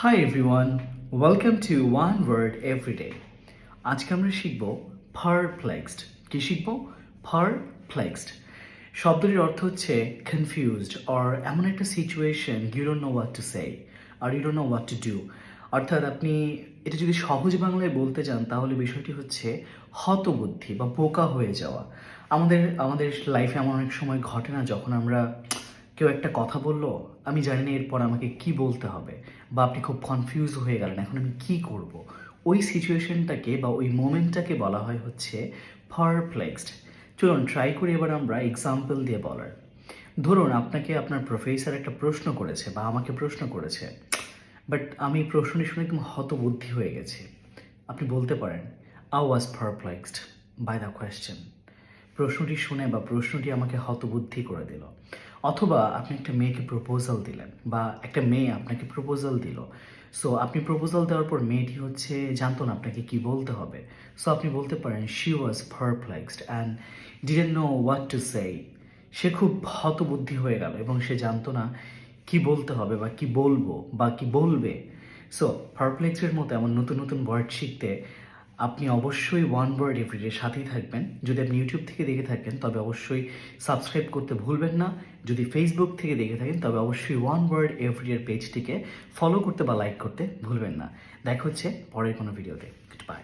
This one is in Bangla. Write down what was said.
Hi everyone, welcome to One Word Everyday. আজকে আমরা শিখব perplexed। কি শিখব? Perplexed। শব্দটির অর্থ হচ্ছে confused or এমন একটা situation you don't know what to say or you don't know what to do। অর্থাৎ আপনি এটা যদি সহজ বাংলায় বলতে চান তাহলে বিষয়টি হচ্ছে হতবুদ্ধি বা বোকা হয়ে যাওয়া। আমাদের লাইফে এমন অনেক সময় ঘটে না, যখন আমরা কেউ একটা কথা বললো, আমি জানি না এরপর আমাকে কি বলতে হবে, বা আপনি খুব কনফিউজ হয়ে গেলেন এখন আমি কি করব। ওই সিচুয়েশনটাকে বা ওই মোমেন্টটাকে বলা হয় হচ্ছে পারপ্লেক্সড। চলুন ট্রাই করি এবার আমরা এক্সাম্পল দিয়ে বলার। ধরুন আপনাকে আপনার প্রফেসর একটা প্রশ্ন করেছে বা আমাকে প্রশ্ন করেছে, বাট আমি প্রশ্নটি শুনে একদম হতবুদ্ধি হয়ে গেছি। আপনি বলতে পারেন I was perplexed by the question. প্রশ্নটি শুনে বা প্রশ্নটি আমাকে হতবুদ্ধি করে দিল। অথবা আপনি একটা মেয়েকে প্রপোজাল দিলেন বা একটা মেয়ে আপনাকে প্রপোজাল দিল। সো আপনি প্রপোজাল দেওয়ার পর মেয়েটি হচ্ছে জানতো না আপনাকে কি বলতে হবে। সো আপনি বলতে পারেন she was perplexed and didn't know what to say. সে খুব হতবুদ্ধি হয়ে গেল এবং সে জানতো না কি বলতে হবে বা কি বলবো বা কি বলবে। সো পারপ্লেক্সের মতো এমন নতুন নতুন ওয়ার্ড শিখতে আপনি অবশ্যই ওয়ান ওয়ার্ড এভরিডে সাথেই থাকবেন। যদি আপনি ইউটিউব থেকে দেখে থাকেন তবে অবশ্যই সাবস্ক্রাইব করতে ভুলবেন না। যদি ফেসবুক থেকে দেখে থাকেন তবে অবশ্যই ওয়ান ওয়ার্ড এভরিডের পেজটিকে ফলো করতে বা লাইক করতে ভুলবেন না। দেখা হচ্ছে পরের কোনো ভিডিওতে। Good bye.